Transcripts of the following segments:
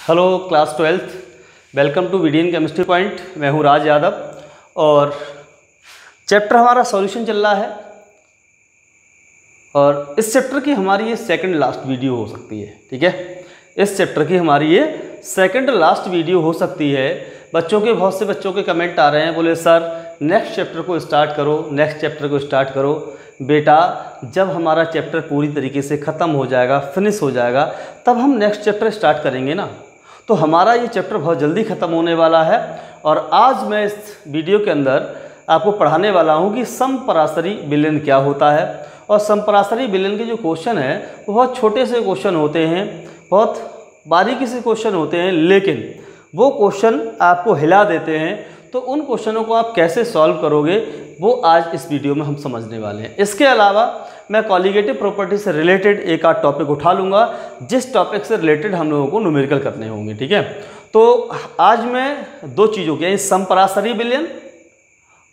Hello class 12th, welcome to वीडियन chemistry point. मैं हूं राज यादव और चैप्टर हमारा सॉल्यूशन चल रहा है और इस चैप्टर की हमारी ये सेकंड लास्ट वीडियो हो सकती है। ठीक है, इस चैप्टर की हमारी ये सेकंड लास्ट वीडियो हो सकती है। बहुत से बच्चों के कमेंट आ रहे हैं, बोले सर नेक्स्ट चैप्टर को स्टार्ट करो, नेक्स्ट चैप्टर को स्टार्ट करो। बेटा जब हमारा चैप्टर पूरी तरीके से ख़त्म हो जाएगा, फिनिश हो जाएगा, तब हम नेक्स्ट चैप्टर स्टार्ट करेंगे ना। तो हमारा ये चैप्टर बहुत जल्दी ख़त्म होने वाला है और आज मैं इस वीडियो के अंदर आपको पढ़ाने वाला हूँ कि समपराशरी विलयन क्या होता है। और समपराशरी विलयन के जो क्वेश्चन हैं वो बहुत छोटे से क्वेश्चन होते हैं, बहुत बारीकी से क्वेश्चन होते हैं, लेकिन वो क्वेश्चन आपको हिला देते हैं। तो उन क्वेश्चनों को आप कैसे सॉल्व करोगे वो आज इस वीडियो में हम समझने वाले हैं। इसके अलावा मैं कॉलिगेटिव प्रॉपर्टी से रिलेटेड एक आध टॉपिक उठा लूँगा, जिस टॉपिक से रिलेटेड हम लोगों को न्यूमेरिकल करने होंगे। ठीक है, तो आज मैं दो चीज़ों के समपराशरी विलयन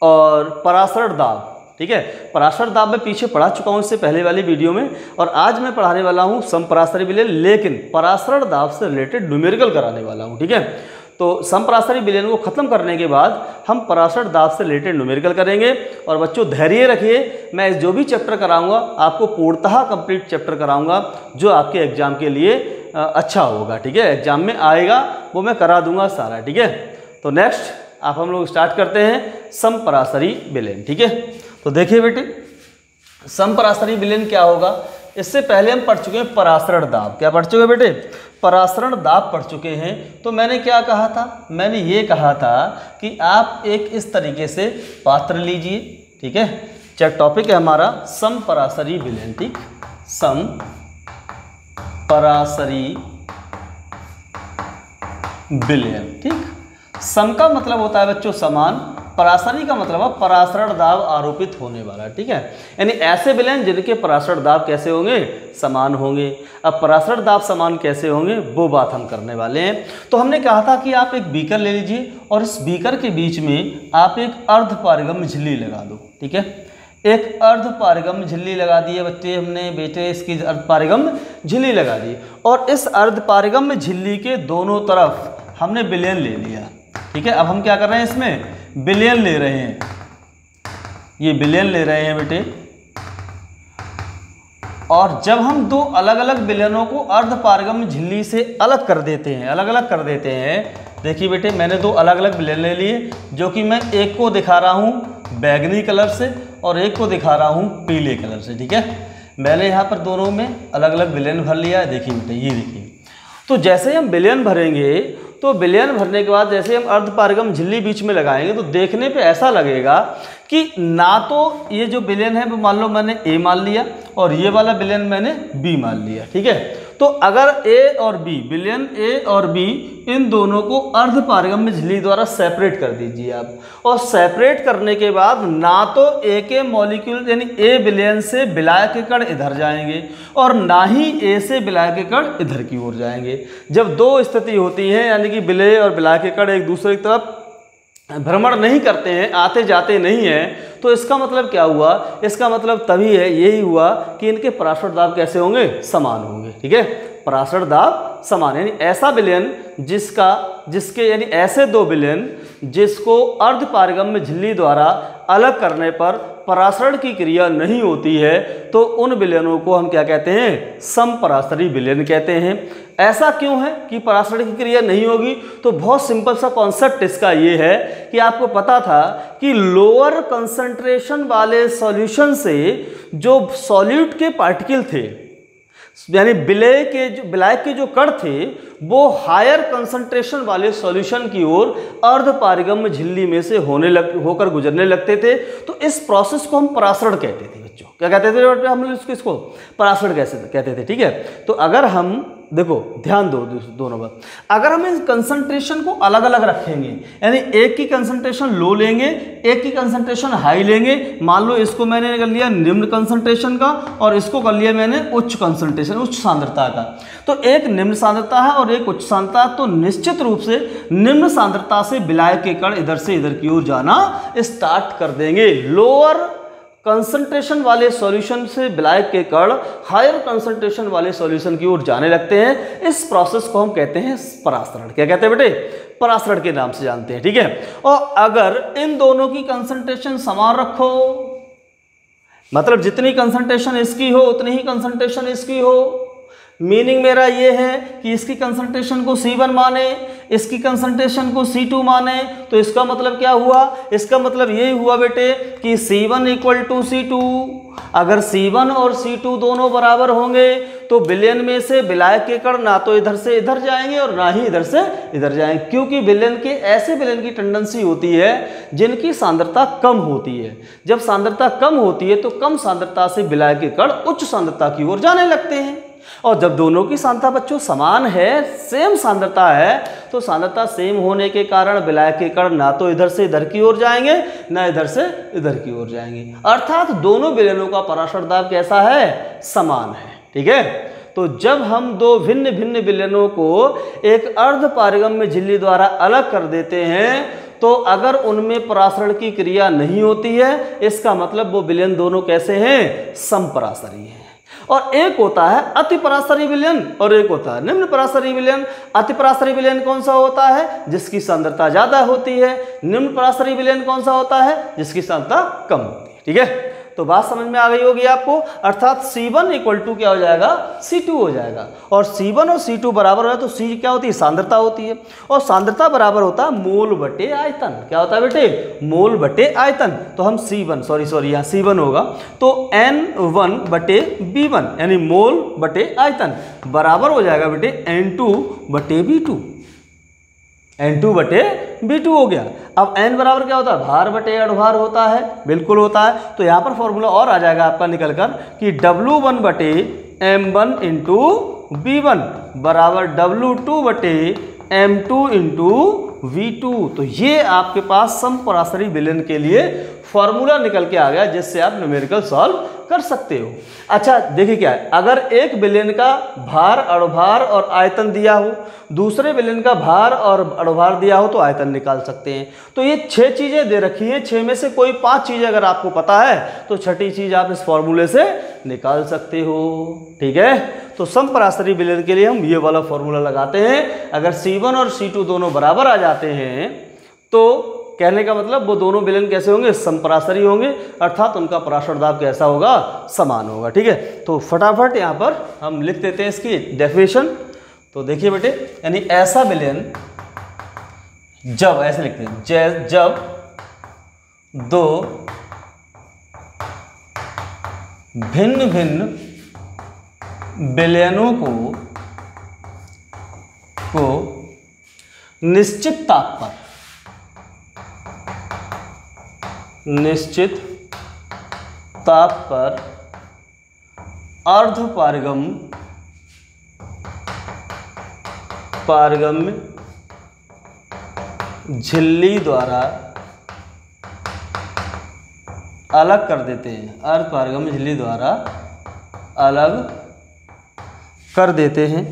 और पराशर दाब। ठीक है, पराशर दाब मैं पीछे पढ़ा चुका हूँ इससे पहले वाली वीडियो में, और आज मैं पढ़ाने वाला हूँ समपराशरी विलयन, लेकिन पराशर दाब से रिलेटेड न्यूमेरिकल कराने वाला हूँ। ठीक है, तो समपराशरी विलयन को ख़त्म करने के बाद हम पराशर दाब से रिलेटेड न्यूमेरिकल करेंगे। और बच्चों धैर्य रखिए, मैं जो भी चैप्टर कराऊंगा आपको पूर्णतः कंप्लीट चैप्टर कराऊंगा जो आपके एग्जाम के लिए अच्छा होगा। ठीक है, एग्जाम में आएगा वो मैं करा दूंगा सारा। ठीक है, तो नेक्स्ट हम लोग स्टार्ट करते हैं समपराशरी विलयन। ठीक है, तो देखिए बेटे समपराशरी विलयन क्या होगा। इससे पहले हम पढ़ चुके हैं पराशरण दाब। क्या पढ़ चुके हैं बेटे? पराशरण दाब पढ़ चुके हैं। तो मैंने क्या कहा था? मैंने ये कहा था कि आप एक इस तरीके से पात्र लीजिए। ठीक है, चेक टॉपिक है हमारा समपराशरी विलयन। ठीक, समपराशरी विलयन। ठीक, सम का मतलब होता है बच्चों समान, पराशरी का मतलब है पराशरण दाब आरोपित होने वाला। ठीक है, यानी ऐसे विलयन जिनके पराशरण दाब कैसे होंगे? समान होंगे। अब पराशरण दाब समान कैसे होंगे वो बात हम करने वाले हैं। तो हमने कहा था कि आप एक बीकर ले लीजिए और इस बीकर के बीच में आप एक अर्धपारगम्य झिल्ली लगा दो। ठीक है, एक अर्धपारगम्य झिल्ली लगा दी है बच्चे हमने, बेटे इसकी अर्धपारगम्य झिल्ली लगा दी, और इस अर्धपारगम्य झिल्ली के दोनों तरफ हमने विलयन ले लिया। ठीक है, अब हम क्या कर रहे हैं? इसमें विलयन ले रहे हैं, ये विलयन ले रहे हैं बेटे। और जब हम दो अलग अलग विलयनों को अर्धपारगम्य झिल्ली से अलग कर देते हैं, अलग अलग कर देते हैं, देखिए बेटे मैंने दो अलग अलग विलयन ले लिए, जो कि मैं एक को दिखा रहा हूं बैगनी कलर से और एक को दिखा रहा हूं पीले कलर से। ठीक है, मैंने यहाँ पर दोनों में अलग अलग विलयन भर लिया है। देखिए बेटे, ये देखिए। तो जैसे हम विलयन भरेंगे तो विलयन भरने के बाद जैसे हम अर्धपारगम्य झिल्ली बीच में लगाएंगे तो देखने पे ऐसा लगेगा कि ना तो ये जो विलयन है वो मान लो मैंने ए मान लिया और ये वाला विलयन मैंने बी मान लिया। ठीक है, तो अगर ए और बी, विलयन ए और बी, इन दोनों को अर्धपारगम्य झिल्ली द्वारा सेपरेट कर दीजिए आप। और सेपरेट करने के बाद ना तो ए के मॉलिक्यूल यानी ए विलयन से विलाय के कण इधर जाएंगे और ना ही ए से विलाय के कण इधर की ओर जाएंगे। जब दो स्थिति होती है यानी कि विलय और विलाय के कण एक दूसरे की तरफ भ्रमण नहीं करते हैं, आते जाते नहीं हैं, तो इसका मतलब क्या हुआ? इसका मतलब तभी है, यही हुआ कि इनके पराशर दाब कैसे होंगे? समान होंगे। ठीक है, पराशर दाब समान, यानी ऐसा विलयन जिसके यानी ऐसे दो विलयन जिसको अर्धपारगम्य झिल्ली द्वारा अलग करने पर पराशरण की क्रिया नहीं होती है, तो उन विलयनों को हम क्या कहते हैं? समपराशरी विलयन कहते हैं। ऐसा क्यों है कि पराशरण की क्रिया नहीं होगी? तो बहुत सिंपल सा कॉन्सेप्ट इसका ये है कि आपको पता था कि लोअर कंसंट्रेशन वाले सॉल्यूशन से जो सॉल्यूट के पार्टिकल थे, यानी विलाय के जो कण थे, वो हायर कंसंट्रेशन वाले सॉल्यूशन की ओर अर्धपारगम्य झिल्ली में से होकर गुजरने लगते थे। तो इस प्रोसेस को हम पराशरण कहते थे बच्चों। क्या कहते थे हम लोग इसको? पराशरण कहते थे। ठीक है, तो अगर हम देखो ध्यान दो दोनों बात, अगर हम इस कंसंट्रेशन को अलग अलग रखेंगे, यानी एक की कंसंट्रेशन लो लेंगे, एक की कंसंट्रेशन हाई लेंगे, मान लो इसको मैंने कर लिया निम्न कंसंट्रेशन का और इसको कर लिया मैंने उच्च कंसंट्रेशन, उच्च सांद्रता का, तो एक निम्न सांद्रता है और एक उच्च सांद्रता, तो निश्चित रूप से निम्न सांद्रता से विलाय के कण इधर से इधर की ओर जाना स्टार्ट कर देंगे। लोअर कंसंट्रेशन वाले सॉल्यूशन से विलायक के कण हायर कंसंट्रेशन वाले सॉल्यूशन की ओर जाने लगते हैं। इस प्रोसेस को हम कहते हैं परासरण। क्या कहते हैं बेटे? परासरण के नाम से जानते हैं, ठीक है। और अगर इन दोनों की कंसंट्रेशन समान रखो, मतलब जितनी कंसंट्रेशन इसकी हो उतनी ही कंसंट्रेशन इसकी हो, मीनिंग मेरा ये है कि इसकी कंसंट्रेशन को C1 माने, इसकी कंसंट्रेशन को C2 माने, तो इसका मतलब क्या हुआ? इसका मतलब यही हुआ बेटे कि C1 इक्वल टू C2। अगर C1 और C2 दोनों बराबर होंगे तो विलयन में से विलायक के कण ना तो इधर से इधर जाएंगे और ना ही इधर से इधर जाएंगे, क्योंकि विलयन के ऐसे विलयन की टेंडेंसी होती है जिनकी सांद्रता कम होती है। जब सांद्रता कम होती है तो कम सांद्रता से विलायक के कण उच्च सांद्रता की ओर जाने लगते हैं। और जब दोनों की सांद्रता बच्चों समान है, सेम सांद्रता है, तो सांद्रता सेम होने के कारण विलायक के कण ना तो इधर से इधर की ओर जाएंगे ना इधर से इधर की ओर जाएंगे, अर्थात दोनों विलयनों का पराशर दाब कैसा है? समान है, ठीक है। तो जब हम दो भिन्न भिन्न विलयनों को एक अर्ध पारगम्य झिल्ली द्वारा अलग कर देते हैं तो अगर उनमें परासरण की क्रिया नहीं होती है, इसका मतलब वो विलयन दोनों कैसे हैं? समपरासरी हैं। और एक होता है अति परासरी विलयन और एक होता है निम्न परासरी विलयन। अति परासरी विलयन कौन सा होता है? जिसकी सांद्रता ज्यादा होती है। निम्न परासरी विलयन कौन सा होता है? जिसकी सांद्रता कम होती है, ठीक है। तो बात समझ में आ गई होगी आपको, अर्थात C1 इक्वल टू क्या हो जाएगा? C2 हो जाएगा। और C1 और C2 बराबर है तो C क्या होती है? सांद्रता होती है, और सांद्रता बराबर होता है मोल बटे आयतन। क्या होता है बेटे? मोल बटे आयतन। तो हम C1 सॉरी यहाँ C1 होगा तो N1 बटे B1 यानी मोल बटे आयतन बराबर हो जाएगा बेटे N2 बटे B2। N2 बटे B2 हो गया। अब N बराबर क्या होता है? भार बटे अणुभार होता है, बिल्कुल होता है। तो यहाँ पर फॉर्मूला और आ जाएगा आपका निकल कर कि W1 बटे M1 इंटू B1 बराबर W2 बटे M2 इंटू V2। तो ये आपके पास समपरासरी विलयन के लिए फॉर्मूला निकल के आ गया, जिससे आप न्यूमेरिकल सॉल्व कर सकते हो। अच्छा देखिए क्या है, अगर एक विलयन का भार, अणुभार और आयतन दिया हो, दूसरे विलयन का भार और अणुभार दिया हो तो आयतन निकाल सकते हैं। तो ये 6 चीजें दे रखी हैं, 6 में से कोई 5 चीजें अगर आपको पता है तो छठी चीज आप इस फॉर्मूले से निकाल सकते हो, ठीक है। तो समपरासरी विलयन के लिए हम ये वाला फॉर्मूला लगाते हैं। अगर C1 और C2 दोनों बराबर आ जाते हैं तो कहने का मतलब वो दोनों विलयन कैसे होंगे? समपरासरी होंगे, अर्थात उनका पराशर दाब कैसा होगा? समान होगा, ठीक है। तो फटाफट यहाँ पर हम लिख देते हैं इसकी डेफिनेशन। तो देखिए बेटे, यानी ऐसा विलयन जब, ऐसे लिखते हैं, जब दो भिन्न भिन्न विलयनों को निश्चित ताप पर अर्ध पारगम्य झिल्ली द्वारा अलग कर देते हैं, अर्ध पारगम्य झिल्ली द्वारा अलग कर देते हैं।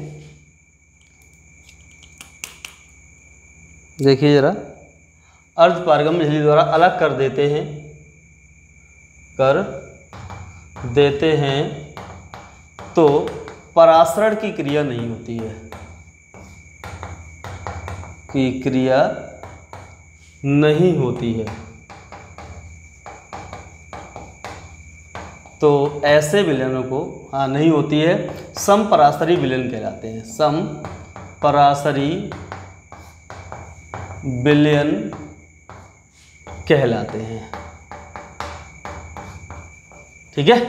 देखिए जरा, अर्ध पारगम्य झिल्ली द्वारा अलग कर देते हैं तो परासरण की क्रिया नहीं होती है, की क्रिया नहीं होती है। तो ऐसे विलयनों को नहीं होती है, समपरासरी विलयन कहलाते हैं। समपरासरी विलयन कहलाते हैं, ठीक है।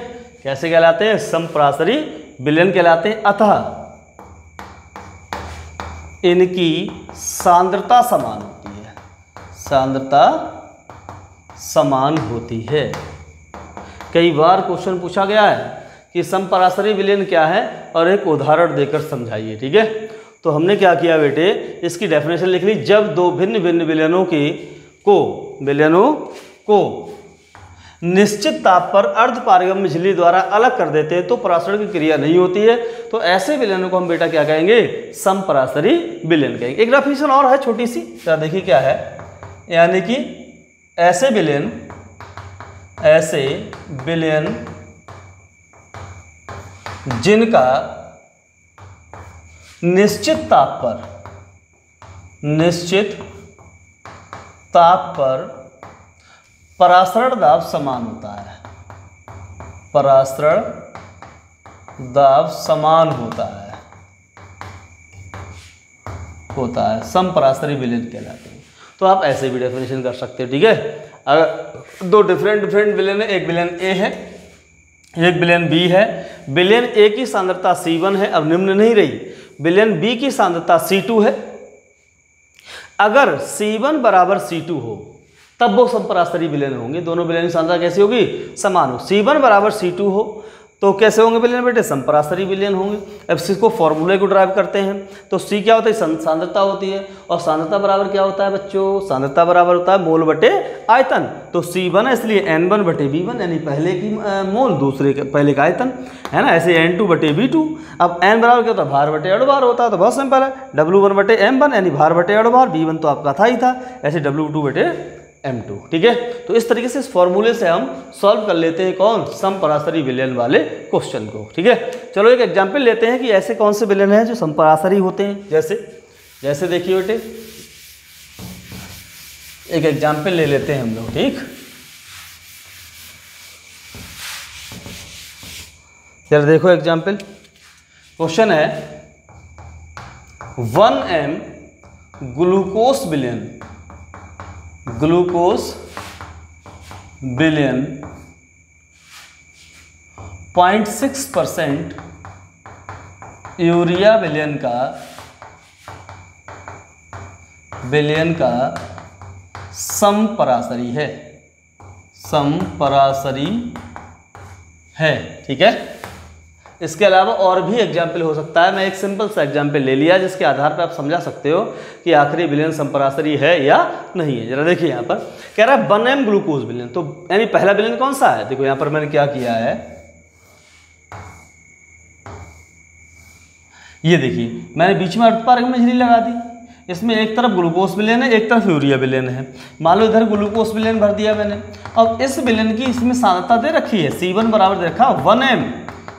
कैसे कहलाते हैं? समपरासरी विलयन कहलाते हैं। अतः इनकी सांद्रता समान होती है, सांद्रता समान होती है। कई बार क्वेश्चन पूछा गया है कि समपरासरी विलयन क्या है और एक उदाहरण देकर समझाइए, ठीक है। तो हमने क्या किया बेटे, इसकी डेफिनेशन लिख ली। जब दो भिन्न भिन्न विलयनों को निश्चित ताप पर अर्ध पारगम्य झिल्ली द्वारा अलग कर देते हैं तो परासरण की क्रिया नहीं होती है। तो ऐसे विलयनों को हम बेटा क्या कहेंगे? समपरासरी विलयन कहेंगे। एक डेफिनेशन और है छोटी सी, देखिए क्या है, यानी कि ऐसे विलयन ऐसे बिलियन जिनका निश्चित ताप पर परासरण दाब समान होता है, परासरण दाब समान होता है समपरासरी विलयन कहलाते हैं। तो आप ऐसे भी डेफिनेशन कर सकते हैं, ठीक है। अगर दो डिफरेंट विलयन है, एक विलयन ए है एक विलयन बी है। विलयन ए की सांद्रता C1 है, अब निम्न नहीं रही। विलयन बी की सांद्रता C2 है। अगर C1 बराबर C2 हो तब वो समपरासरी विलयन होंगे। दोनों विलयन की सांद्रता कैसी होगी? समान हो। C1 बराबर C2 हो तो कैसे होंगे विलयन बेटे? समपरासरी विलयन होंगे। अब इसको फॉर्मूले को ड्राइव करते हैं तो C क्या होता है? सांद्रता होती है। और सांद्रता बराबर क्या होता है बच्चों? सांद्रता बराबर होता है मोल बटे आयतन। तो C1 है इसलिए N1 बटे V1, यानी पहले की मोल दूसरे के पहले का आयतन, है ना। ऐसे N2 बटे V2। अब N बराबर क्या होता है? भार बटे अणुभार होता है। तो बहुत सिंपल है, W1 बटे M1 यानी भार बटे अणुभार। V1 तो आपका था ही था, ऐसे W2 बटे M2, ठीक है। तो इस तरीके से इस फॉर्मूले से हम सॉल्व कर लेते हैं कौन? समपरासरी विलयन वाले क्वेश्चन को, ठीक है। चलो एक एग्जांपल लेते हैं कि ऐसे कौन से विलयन हैं जो समपरासरी होते हैं। जैसे देखिए बेटे, एक एग्जांपल ले लेते हैं हम लोग, ठीक। जरा देखो एग्जांपल, क्वेश्चन है 1m ग्लूकोज विलयन 0.6% यूरिया विलयन का समपरासरी है, ठीक है। इसके अलावा और भी एग्जाम्पल हो सकता है। मैं एक सिंपल सा एग्जाम्पल ले लिया जिसके आधार पर आप समझा सकते हो कि आखिरी विलयन समपरासरी है या नहीं है। जरा देखिए यहाँ पर कह रहा है 1m ग्लूकोज विलयन, तो यानी पहला विलयन कौन सा है? देखो यहाँ पर मैंने क्या किया है, ये देखिए मैंने बीच में अर्धपारगम में झिल्ली लगा दी। इसमें एक तरफ ग्लूकोज विलयन है, एक तरफ यूरिया विलयन है। मान लो इधर ग्लूकोज विलयन भर दिया मैंने। अब इस विलयन की इसमें सांद्रता दे रखी है, C1 बराबर दे रखा 1m,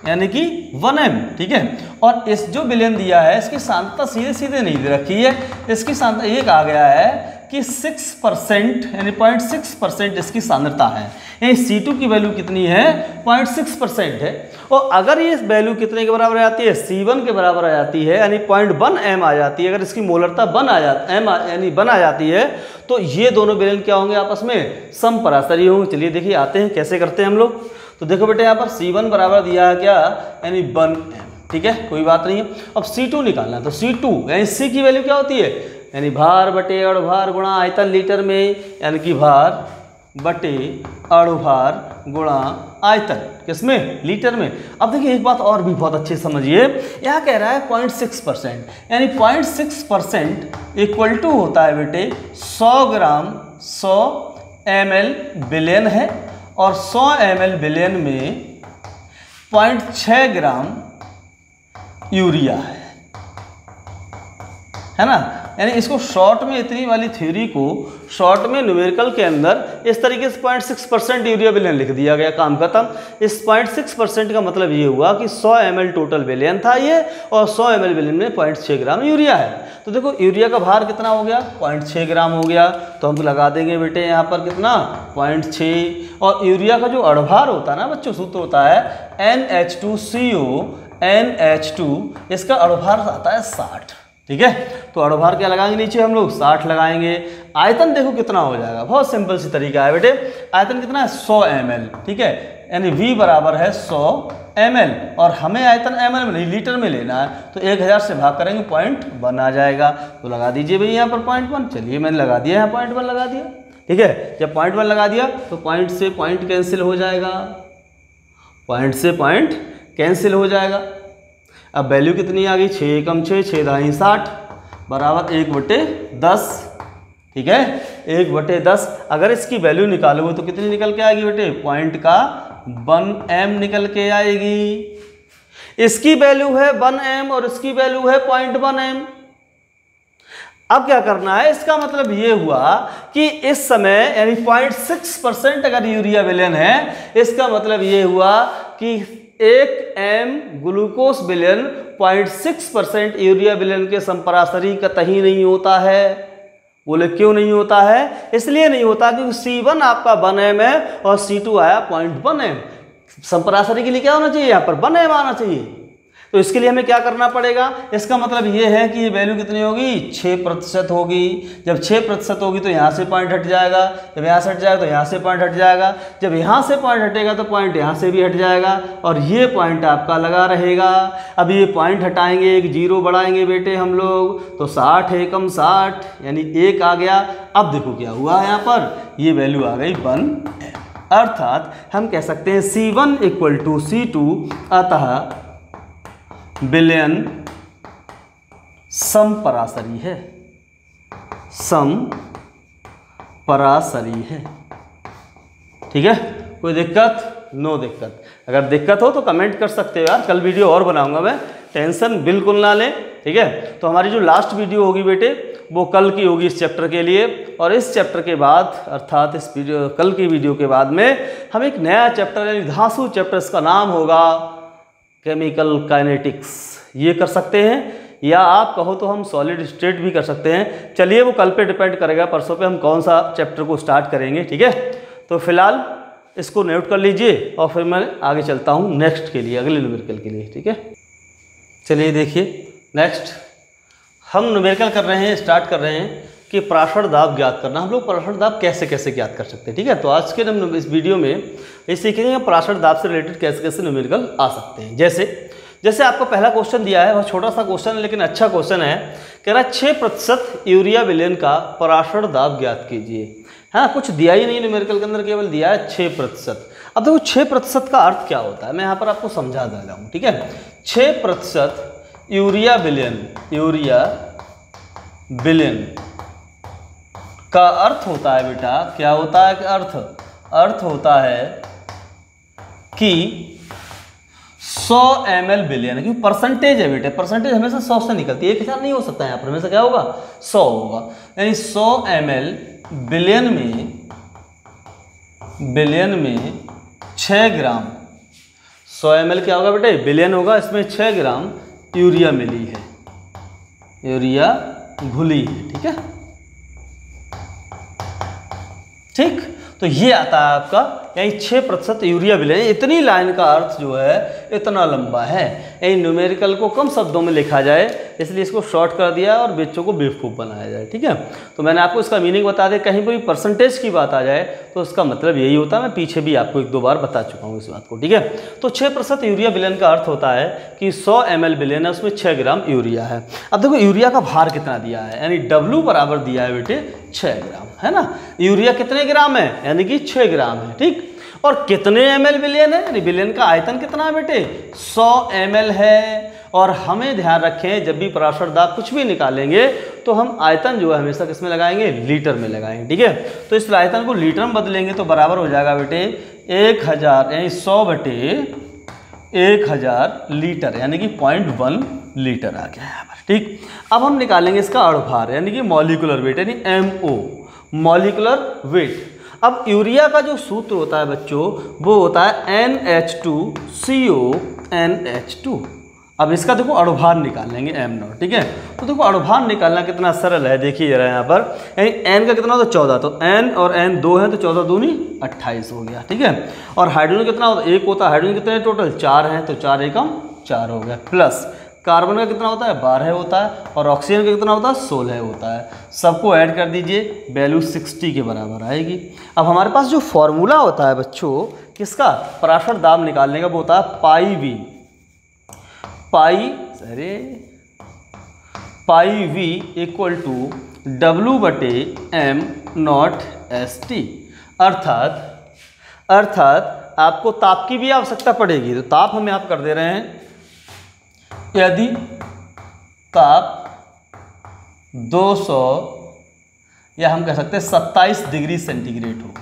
यानी कि 1m, ठीक है। और इस जो विलयन दिया है इसकी सांद्रता सीधे नहीं दे रखी है। इसकी सांद्रता ये कहा गया है कि 6% यानी 0.6% इसकी सांद्रता है। यानी C2 की वैल्यू कितनी है? 0.6% है। और अगर ये वैल्यू कितने के बराबर आ जाती है? C1 के बराबर आ जाती है, यानी 0.1m आ जाती है। अगर इसकी मोलरता 1 आ जाती है तो ये दोनों विलयन क्या होंगे? आपस में समपरासरी होंगे। चलिए देखिए आते हैं कैसे करते हैं हम लोग। तो देखो बेटे यहाँ पर C1 बराबर दिया है क्या? यानी 1m, ठीक है, कोई बात नहीं है। अब C2 निकालना है तो C2 यानी C की वैल्यू क्या होती है? यानी भार बटे अणुभार गुणा आयतन लीटर में, यानी कि भार बटे अणुभार गुणा आयतन किसमें? लीटर में। अब देखिए एक बात और भी बहुत अच्छे से समझिए, यहाँ कह रहा है 0.6%, यानी 0.6% इक्वल टू होता है बेटे 100 ग्राम 100 ml विलयन है, और 100 ml विलयन में 0.6 ग्राम यूरिया है ना। यानी इसको शॉर्ट में, इतनी वाली थ्योरी को शॉर्ट में न्यूमेरिकल के अंदर इस तरीके से 0.6% यूरिया विलयन लिख दिया गया, काम खत्म। इस 0.6% का मतलब ये हुआ कि 100 ml टोटल विलयन था ये, और 100 ml विलयन में 0.6 ग्राम यूरिया है। तो देखो यूरिया का भार कितना हो गया? 0.6 ग्राम हो गया। तो हम लगा देंगे बेटे यहाँ पर कितना? 0.6। और यूरिया का जो अणुभार होता है ना बच्चों, सूत्र होता है NH2CO NH2, इसका अणुभार आता है 60, ठीक है। तो अणुभार क्या लगाएंगे नीचे हम लोग? 60 लगाएंगे। आयतन देखो कितना हो जाएगा, बहुत सिंपल सी तरीका है बेटे। आयतन कितना है? 100 ml, ठीक है। यानी V बराबर है 100 ml, और हमें आयतन ml में नहीं लीटर में लेना है। तो 1000 से भाग करेंगे 0.1 आ जाएगा। तो लगा दीजिए भाई यहाँ पर 0.1। चलिए मैंने लगा दिया, यहाँ 0.1 लगा दिया, ठीक है। जब 0.1 लगा दिया तो पॉइंट से पॉइंट कैंसिल हो जाएगा, पॉइंट से पॉइंट कैंसिल हो जाएगा। अब वैल्यू कितनी आ गई? 6 कम 6 6 दाई 60 बराबर 1/10, ठीक है, 1/10। अगर इसकी वैल्यू निकालोगे तो कितनी निकल के आएगी बेटे? पॉइंट का 1m निकल के आएगी। इसकी वैल्यू है 1m और इसकी वैल्यू है 0.1m। अब क्या करना है, इसका मतलब ये हुआ कि इस समय यानी 0.6% अगर यूरिया विलयन है, इसका मतलब ये हुआ कि 1 m ग्लूकोज विलयन 0.6% यूरिया विलयन के संपरासरी कतई नहीं होता है। बोले क्यों नहीं होता है? इसलिए नहीं होता क्योंकि C1 आपका 1 m है और C2 आया 0.1 m। संपरासरी के लिए क्या होना चाहिए, यहाँ पर 1 m आना चाहिए। तो इसके लिए हमें क्या करना पड़ेगा, इसका मतलब ये है कि ये वैल्यू कितनी होगी, 6% होगी। जब 6% होगी तो यहाँ से पॉइंट हट जाएगा, जब यहाँ से हट जाएगा तो यहाँ से पॉइंट हट जाएगा, जब यहाँ से पॉइंट हटेगा तो पॉइंट यहाँ से भी हट जाएगा और ये पॉइंट आपका लगा रहेगा। अब ये पॉइंट हटाएंगे, एक जीरो बढ़ाएंगे बेटे हम लोग, तो 60 एकम 60 यानी 1 आ गया। अब देखो क्या हुआ यहाँ पर, ये वैल्यू आ गई 1 m। अर्थात हम कह सकते हैं C1 = C2, अतः विलयन समपरासरी है, समपरासरी है। ठीक है, कोई दिक्कत? नो दिक्कत। अगर दिक्कत हो तो कमेंट कर सकते हो यार, कल वीडियो और बनाऊंगा मैं, टेंशन बिल्कुल ना लें। ठीक है, तो हमारी जो लास्ट वीडियो होगी बेटे वो कल की होगी इस चैप्टर के लिए, और इस चैप्टर के बाद अर्थात इस वीडियो कल की वीडियो के बाद में हम एक नया चैप्टर यानी धांसू चैप्टर, इसका नाम होगा केमिकल काइनेटिक्स। ये कर सकते हैं, या आप कहो तो हम सॉलिड स्टेट भी कर सकते हैं। चलिए वो कल पे डिपेंड करेगा, परसों पे हम कौन सा चैप्टर को स्टार्ट करेंगे। ठीक है, तो फिलहाल इसको नोट कर लीजिए और फिर मैं आगे चलता हूँ नेक्स्ट के लिए, अगले न्यूमेरिकल के लिए। ठीक है, चलिए देखिए नेक्स्ट हम न्यूमेरिकल कर रहे हैं, स्टार्ट कर रहे हैं कि पराशर दाब ज्ञात करना। हम लोग पराशर दाब कैसे कैसे ज्ञात कर सकते हैं। ठीक है, तो आज के हम इस वीडियो में ये सीखेंगे पराशर दाब से रिलेटेड कैसे कैसे न्यूमेरिकल आ सकते हैं। जैसे आपको पहला क्वेश्चन दिया है, बहुत छोटा सा क्वेश्चन है लेकिन अच्छा क्वेश्चन है। कह रहा है 6% यूरिया विलयन का पराशर दाब ज्ञात कीजिए। हाँ, कुछ दिया ही नहीं न्यूमेरिकल के अंदर, केवल दिया है 6%। अब देखो 6% का अर्थ क्या होता है, मैं यहाँ पर आपको समझा देता हूँ। ठीक है, 6% यूरिया विलयन का अर्थ होता है बेटा, क्या होता है अर्थ होता है कि 100 ml विलयन, क्योंकि परसेंटेज है बेटे, परसेंटेज हमेशा 100 से निकलती है, 1000 नहीं हो सकता है यहाँ पर, हमेशा क्या होगा 100 होगा। यानी 100 ml विलयन में 6 ग्राम, 100 ml क्या होगा बेटे, विलयन होगा, इसमें 6 ग्राम यूरिया मिली है, यूरिया घुली है। ठीक है, ठीक, तो ये आता है आपका यानी 6% यूरिया विलयन। इतनी लाइन का अर्थ जो है इतना लंबा है, यानी न्यूमेरिकल को कम शब्दों में लिखा जाए, इसलिए इसको शॉर्ट कर दिया और बच्चों को बेवकूफ़ बनाया जाए। ठीक है, तो मैंने आपको इसका मीनिंग बता दिया। कहीं पर भी परसेंटेज की बात आ जाए तो उसका मतलब यही होता है, मैं पीछे भी आपको 1-2 बार बता चुका हूँ इस बात को। ठीक है, तो 6% यूरिया विलयन का अर्थ होता है कि 100 ml विलयन है, उसमें 6 ग्राम यूरिया है। अब देखो यूरिया का भार कितना दिया है, यानी W बराबर दिया है बेटे 6 ग्राम, है ना। यूरिया कितने ग्राम है, यानी कि 6 ग्राम है। ठीक, और कितने ml विलयन है, यानी विलयन का आयतन कितना है बेटे, 100 ml है। और हमें ध्यान रखें, जब भी पराशर दाब कुछ भी निकालेंगे तो हम आयतन जो है हमेशा किस में लगाएंगे, लीटर में लगाएंगे। ठीक है, तो इस आयतन को लीटर में बदलेंगे तो बराबर हो जाएगा बेटे 1000, यानी 100/1000 लीटर, यानी कि 0.1 लीटर आ गया यहाँ पर। ठीक, अब हम निकालेंगे इसका अणुभार, यानी कि मॉलिक्यूलर वेट, यानी MO, मॉलिक्यूलर वेट। अब यूरिया का जो सूत्र होता है बच्चों, वो होता है NH2CO NH2। अब इसका देखो अणुभार निकालेंगे M0। ठीक है, तो देखो अणुभार निकालना कितना सरल है, देखिए जरा यहाँ पर, यानी N का कितना होता है 14, तो N और N 2 है तो 14 दूनी 28 हो गया। ठीक है, और हाइड्रोजन कितना होता है, 1 होता है, हाइड्रोजन कितने टोटल 4 हैं, तो 4 एकम 4 हो गया, प्लस कार्बन का कितना होता है 12 होता है, और ऑक्सीजन का कितना होता है 16 होता है। सबको ऐड कर दीजिए, वैल्यू 60 के बराबर आएगी। अब हमारे पास जो फॉर्मूला होता है बच्चों किसका, पराशर दाब निकालने का, वो होता है पाई V इक्वल टू W/m0ST। अर्थात आपको ताप की भी आवश्यकता पड़ेगी, तो ताप हम यहाँ कर दे रहे हैं, यदि ताप 200 या हम कह सकते हैं 27 डिग्री सेंटीग्रेड हो,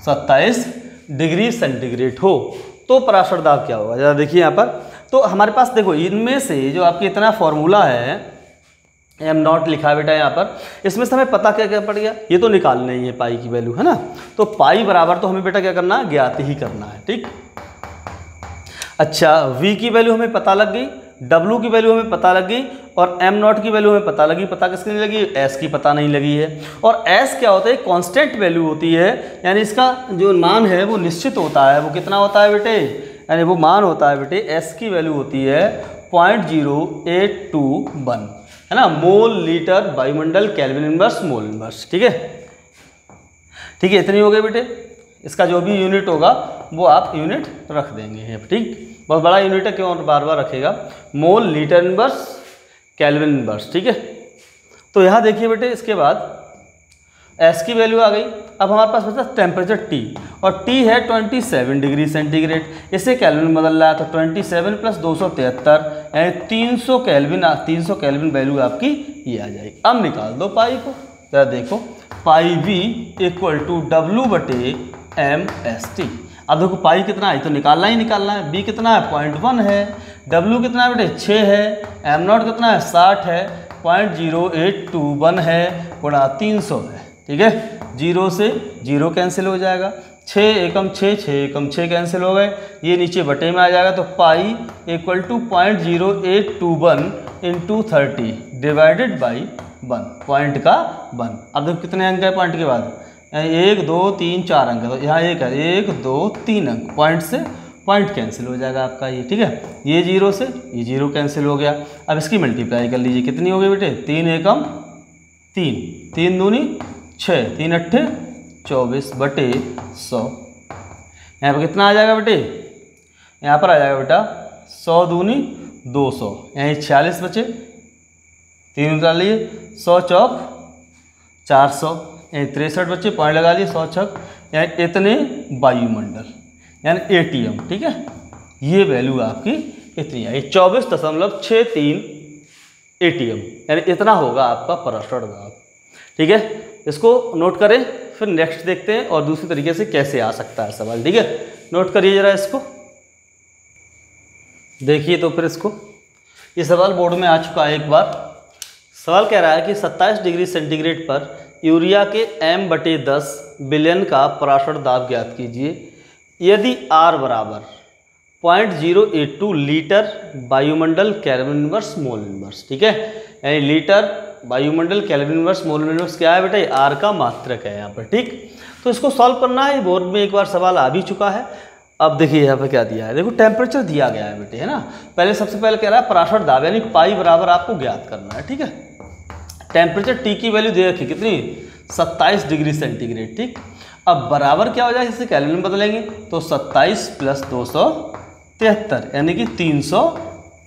27 डिग्री सेंटीग्रेड हो, तो पराशर दाब क्या होगा, जरा देखिए यहाँ पर। तो हमारे पास देखो इनमें से जो आपकी इतना फॉर्मूला है, एम नॉट लिखा है बेटा यहाँ पर। इसमें से हमें पता क्या क्या पड़ गया, ये तो निकालना ही है पाई की वैल्यू, है ना। तो पाई बराबर तो हमें बेटा क्या करना है, ज्ञात ही करना है, ठीक। अच्छा, v की वैल्यू हमें पता लग गई, w की वैल्यू हमें पता लग गई, और m नॉट की वैल्यू हमें पता लगी। पता किसकी नहीं लगी, s की पता नहीं लगी है। और s क्या होता है, कांस्टेंट वैल्यू होती है, यानी इसका जो मान है वो निश्चित होता है। वो कितना होता है बेटे, यानी वो मान होता है बेटे, s की वैल्यू होती है 0.0821, है ना, मोल लीटर वायुमंडल केल्विन इनवर्स मोल इनवर्स, ठीक है। ठीक है, इतनी हो गई बेटे। इसका जो भी यूनिट होगा वो आप यूनिट रख देंगे, ठीक। बहुत बड़ा यूनिट है, क्यों बार बार रखेगा, mole litre inverse kelvin inverse, ठीक है। तो यहाँ देखिए बेटे, इसके बाद S की वैल्यू आ गई। अब हमारे पास बचा टेम्परेचर T, और T है 27 डिग्री सेंटीग्रेड। इसे केल्विन में बदल रहा है, तो 27 + 273 यानी 300 केल्विन। 300 केल्विन वैल्यू आपकी ये आ जाएगी। अब निकाल दो पाई को, जरा देखो, पाई V = W/m/S T। अब देखो पाई कितना है, तो निकालना ही निकालना है। B कितना है, 0.1 है। W कितना है बेटे, 6 है। m नॉट कितना है, 60 है। 0.0821 है, गुणा 300 है, ठीक है। 0 से 0 कैंसिल हो जाएगा, 6 एकम 6, 6 एकम 6 कैंसिल हो गए, ये नीचे बटे में आ जाएगा। तो पाई = 0.0821 × 30 डिवाइडेड बाई 1, पॉइंट का 1। अब देखो कितने अंक है पॉइंट के बाद, 1 2 3 4 अंक है, तो यहाँ एक है, 1 2 3 अंक, पॉइंट से पॉइंट कैंसिल हो जाएगा आपका ये, ठीक है। ये 0 से ये 0 कैंसिल हो गया। अब इसकी मल्टीप्लाई कर लीजिए, कितनी हो गई बेटे, 3 एकम 3, 3 दूनी 6, 3 अट्ठे 24 बटे 100। यहाँ पर कितना आ जाएगा बेटे, यहाँ पर आ जाएगा बेटा 100 दूनी 200, यहीं 46 बचे, 3 उतार लिए, 100 चौक 400, यहीं 63 बच्चे, पॉइंट लगा लिए, 100 छक, यानी इतने वायुमंडल, यानी ATM, ठीक है। ये वैल्यू आपकी इतनी आई, 24.63 ATM, यानी इतना होगा आपका पराशर दाब, ठीक है। इसको नोट करें, फिर नेक्स्ट देखते हैं और दूसरी तरीके से कैसे आ सकता है सवाल, ठीक है। नोट करिए जरा इसको, देखिए तो फिर इसको, ये सवाल बोर्ड में आ चुका है एक बार। सवाल कह रहा है कि 27 डिग्री सेंटीग्रेड पर यूरिया के m/10 बिलियन का पराशर दाब ज्ञात कीजिए यदि R बराबर 0.082 लीटर वायुमंडल केल्विन इनवर्स मोल इनवर्स, ठीक है। यानी लीटर वायुमंडल केल्विन इनवर्स मोल इनवर्स क्या है बेटा, R का मात्रक है यहाँ पर, ठीक। तो इसको सॉल्व करना है, बोर्ड में एक बार सवाल आ भी चुका है। अब देखिए यहाँ पर क्या दिया है, देखो टेम्परेचर दिया गया है बेटे, है ना। पहले सबसे पहले कह रहा है पराशर दाब, यानी पाई बराबर आपको ज्ञात करना है, ठीक है। टेम्परेचर T की वैल्यू दे रखी कितनी, 27 डिग्री सेंटीग्रेड, ठीक। अब बराबर क्या हो जाएगा, इसे केल्विन में बदलेंगे, तो 27 + 273 यानी कि 300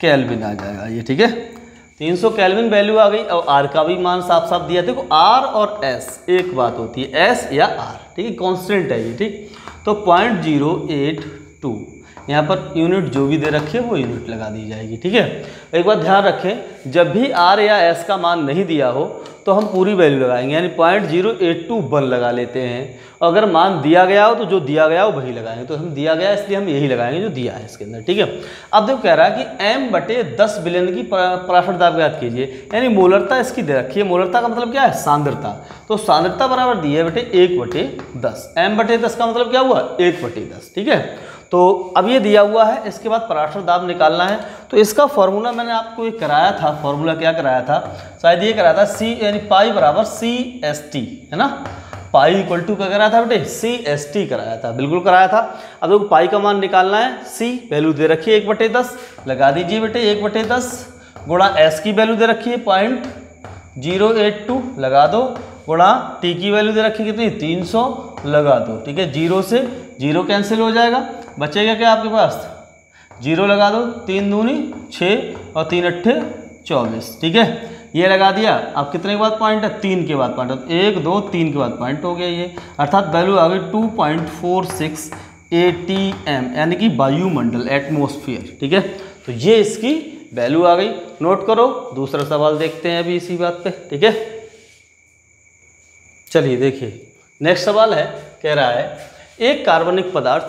केल्विन आ जाएगा ये, ठीक है। 300 केल्विन वैल्यू आ गई। और R का भी मान साफ साफ दिया। देखो R और S एक बात होती है, S या R, ठीक है, कांस्टेंट है ये, ठीक। तो 0.082 यहाँ पर यूनिट जो भी दे रखे वो यूनिट लगा दी जाएगी, ठीक है। एक बात ध्यान रखें, जब भी R या S का मान नहीं दिया हो तो हम पूरी वैल्यू लगाएंगे, यानी 0.082 लगा लेते हैं। अगर मान दिया गया हो तो जो दिया गया हो वही लगाएंगे, तो हम दिया गया इसलिए हम यही लगाएंगे जो दिया है इसके अंदर, ठीक है। अब देखो कह रहा है कि m/10 बिलियन की पराशर दाब ज्ञात कीजिए, यानी मोलरता इसकी दे रखी है। मोलरता का मतलब क्या है, सांद्रता। तो सांद्रता बराबर दी है बेटे 1/10, m/10 का मतलब क्या हुआ, 1/10, ठीक है। तो अब ये दिया हुआ है, इसके बाद पराशर दाब निकालना है। तो इसका फॉर्मूला मैंने आपको ये कराया था, फॉर्मूला क्या कराया था, शायद ये कराया था, C यानी पाई बराबर CST, है ना। पाई इक्वल टू क्या कराया था बेटे, CST कराया था, बिल्कुल कराया था। अब देखो पाई का मान निकालना है, C वैल्यू दे रखी है 1/10, लगा दीजिए बेटे 1/10, गुणा S की वैल्यू दे रखी है 0.082 लगा दो, गुणा T की वैल्यू दे रखी है कितनी, 300 लगा दो, ठीक है। 0 से 0 कैंसिल हो जाएगा, बचेगा क्या आपके पास, 0 लगा दो, 3 दूनी 6 और 3 अट्ठे 24, ठीक है। ये लगा दिया। अब कितने के बाद पॉइंट है, 3 के बाद पॉइंट है, 1 2 3 के बाद पॉइंट हो गया ये, अर्थात वैल्यू आ गई 2.46 ATM, यानी कि वायुमंडल, एटमोस्फियर, ठीक है। तो ये इसकी वैल्यू आ गई, नोट करो। दूसरा सवाल देखते हैं अभी इसी बात पे, ठीक है। चलिए देखिए, नेक्स्ट सवाल है, कह रहा है एक कार्बनिक पदार्थ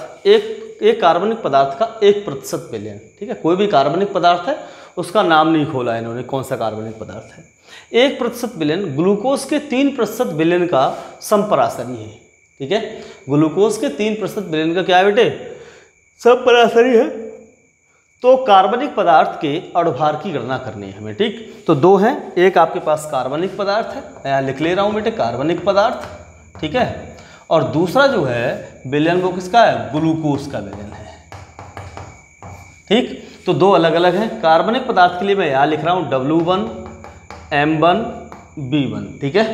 का 1% विलयन, ठीक है। कोई भी कार्बनिक पदार्थ है उसका नाम नहीं खोला इन्होंने कौन सा कार्बनिक पदार्थ है। 1% विलयन ग्लूकोज के 3% विलयन का संपरासरी है। ठीक है, ग्लूकोज के 3% विलयन का क्या है बेटे, संपरासरी है। तो कार्बनिक पदार्थ के अणुभार की गणना करनी है हमें। ठीक, तो दो हैं, एक आपके पास कार्बनिक पदार्थ है, मैं यहाँ लिख ले रहा हूँ बेटे कार्बनिक पदार्थ, ठीक है, और दूसरा जो है विलयन वो किसका है, ग्लूकोज का विलयन है। ठीक, तो दो अलग अलग हैं। कार्बनिक पदार्थ के लिए मैं यहाँ लिख रहा हूँ W1 M1 B1। ठीक है,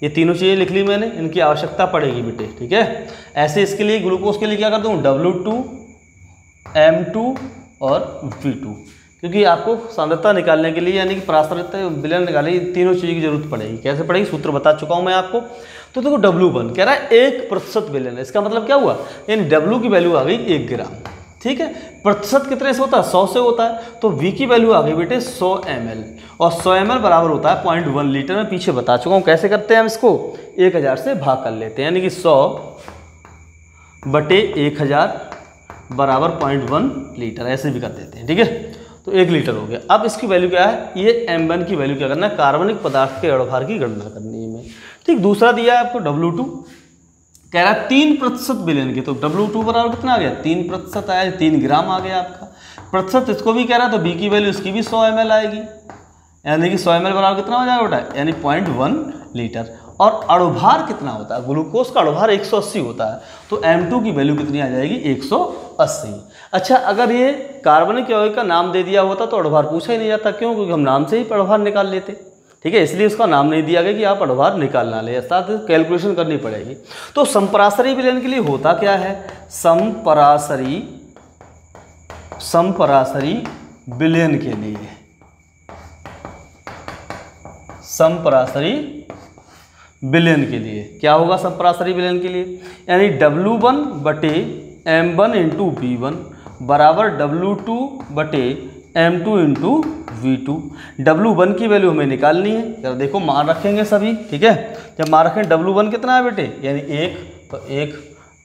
ये तीनों चीज़ें लिख ली मैंने, इनकी आवश्यकता पड़ेगी बेटे। ठीक है, ऐसे इसके लिए ग्लूकोज के लिए क्या कर दूँ, W2 M2 और V2, क्योंकि आपको सांद्रता निकालने के लिए यानी कि परासरित विलयन निकालने की तीनों चीज़ों की जरूरत पड़ेगी। कैसे पड़ेगी, सूत्र बता चुका हूँ मैं आपको। तो देखो W1 कह रहा है 1% विलयन, इसका मतलब क्या हुआ, यानी W की वैल्यू आ गई 1 ग्राम। ठीक है, प्रतिशत कितने से होता है, 100 से होता है, तो V की वैल्यू आ गई बेटे 100 ml, और 100 ml बराबर होता है 0.1 लीटर। मैं पीछे बता चुका हूँ कैसे करते हैं हम इसको, 1000 से भाग कर लेते हैं, यानी कि 100/1000 बराबर 0.1 लीटर, ऐसे भी कर देते हैं। ठीक है, तो 1 लीटर हो गया। अब इसकी वैल्यू क्या है, ये M1 की वैल्यू क्या करना है, कार्बनिक पदार्थ के अणुभार की गणना करनी है हमें। ठीक, दूसरा दिया है आपको W2, कह रहा है 3% विलयन के, तो W2 बराबर कितना आ गया, 3% आया, 3 ग्राम आ गया आपका। प्रतिशत इसको भी कह रहा है, तो B की वैल्यू इसकी भी 100 ml आएगी, यानी कि 100 ml बराबर कितना हो जाएगा बेटा, यानी 0.1 लीटर। और अणुभार कितना होता है, ग्लूकोज का अणुभार 180 होता है, तो M2 की वैल्यू कितनी आ जाएगी, 180। अच्छा, अगर ये कार्बनिक यौगिक का नाम दे दिया होता तो अणुभार पूछा ही नहीं जाता, क्यों, क्योंकि हम नाम से ही अणुभार निकाल लेते। ठीक है, इसलिए उसका नाम नहीं दिया गया कि आप अणुभार निकालना ले, साथ कैलकुलेशन करनी पड़ेगी। तो संपरासरी विलयन के लिए होता क्या है, संपरासरी विलयन के लिए, संपरासरी विलयन के लिए क्या होगा, संपरासरी विलयन के लिए यानी W1/M1 × B1 बराबर W2/M2 × V2। W1 की वैल्यू हमें निकालनी है, जरा देखो मान रखेंगे सभी। ठीक है, जब मान रखें W1 कितना है बेटे, यानी 1, तो 1,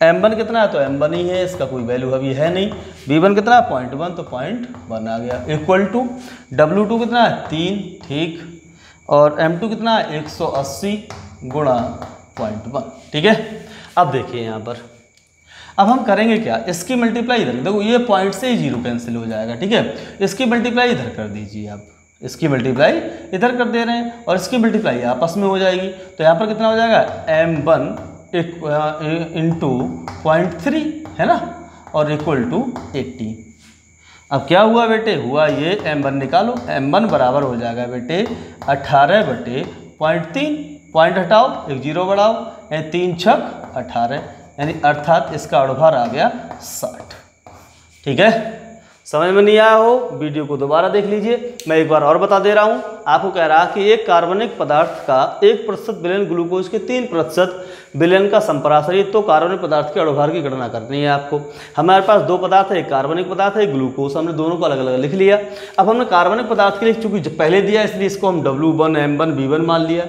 M1 कितना है, तो M1 ही है, इसका कोई वैल्यू अभी है नहीं। B1 कितना है, 0.1, तो 0.1 आ गया, इक्वल टू W2 कितना है, 3, ठीक, और M2 कितना है, 180 गुणा 0.1। ठीक है, अब देखिए यहाँ पर, अब हम करेंगे क्या, इसकी मल्टीप्लाई इधर, देखो ये पॉइंट से ही 0 कैंसिल हो जाएगा। ठीक है, इसकी मल्टीप्लाई इधर कर दीजिए आप, इसकी मल्टीप्लाई इधर कर दे रहे हैं, और इसकी मल्टीप्लाई आपस में हो जाएगी, तो यहाँ पर कितना हो जाएगा, M1 × 0.3 है ना, और इक्वल टू 80। अब क्या हुआ बेटे, हुआ ये M1 निकालो, M1 बराबर हो जाएगा बेटे 18/0.3, पॉइंट हटाओ, एक 0 बढ़ाओ, यानी 3 × 6 = 18, यानी अर्थात इसका अणुभार आ गया 60। ठीक है, समझ में नहीं आया हो, वीडियो को दोबारा देख लीजिए। मैं एक बार और बता दे रहा हूँ, आपको कह रहा कि एक कार्बनिक पदार्थ का 1% विलयन ग्लूकोज के 3% विलयन का संपरासरी, तो कार्बनिक पदार्थ के अणुभार की गणना करनी है आपको। हमारे पास दो पदार्थ है, एक कार्बनिक पदार्थ है, एक ग्लूकोज, हमने दोनों को अलग अलग लिख लिया। अब हमने कार्बनिक पदार्थ के लिए चूंकि पहले दिया, इसलिए इसको हम W1 M1 B1 मान लिया,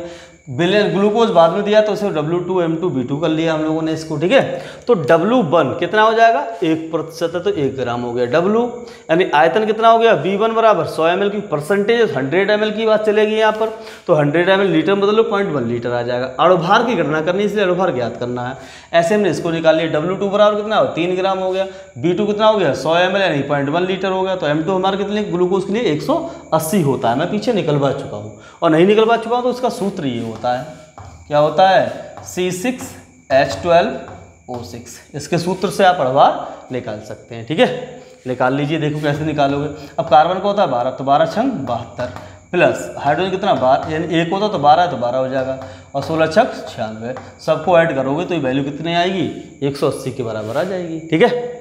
विलयन ग्लूकोज बाद में दिया तो इसे W2 M2 B2 कर लिया हम लोगों ने इसको। ठीक है, तो W1 कितना हो जाएगा, 1% है, तो 1 ग्राम हो गया W, यानी आयतन कितना हो गया, B1 बराबर 100 ml की, परसेंटेज 100 ml की बात चलेगी यहाँ पर, तो 100 ml लीटर में बदलो 0.1 लीटर आ जाएगा। अणुभार की गणना करनी, इसलिए अणुभार ज्ञात करना है। ऐसे हमने इसको निकाल लिया, W2 बराबर कितना हो, 3 ग्राम हो गया, B2 कितना हो गया 100 ml यानी 0.1 लीटर हो गया, तो M2 हमारे कितने ग्लूकोज के लिए 180 होता है। मैं पीछे निकलवा चुका हूँ, और नहीं निकलवा चुका हूँ तो उसका सूत्र ये होता है, क्या होता है, C6H12O6। इसके सूत्र से आप अणुभार निकाल सकते हैं। ठीक है, निकाल लीजिए, देखो कैसे निकालोगे। अब कार्बन का होता है 12, तो 12 × 72 प्लस हाइड्रोजन कितना 12, यानी 1 होता तो 12 है, तो 12 हो जाएगा, और 16 × 6 = 96। सबको ऐड करोगे तो ये वैल्यू कितनी आएगी, 180 के बराबर आ जाएगी। ठीक है,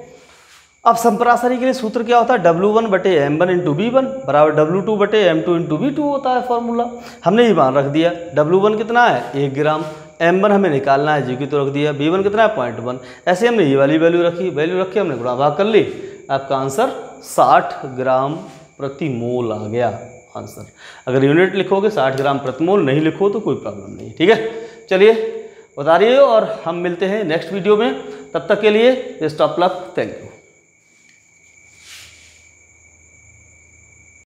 अब संपरासरी के लिए सूत्र क्या होता है, W1/M1 × B1 बराबर W2/M2 × B2 होता है फॉर्मूला। हमने ये मान रख दिया, W1 कितना है 1 ग्राम, M1 हमें निकालना है, जी की तो रख दिया, B1 कितना है 0.1, ऐसे हमने ये वाली वैल्यू रखी, हमने गुणा भाग कर ली, आपका आंसर 60 ग्राम प्रति मोल आ गया आंसर। अगर यूनिट लिखोगे 60 ग्राम प्रति मोल, नहीं लिखो तो कोई प्रॉब्लम नहीं। ठीक है, चलिए बता रही है, और हम मिलते हैं नेक्स्ट वीडियो में, तब तक के लिए best of luck, thank you.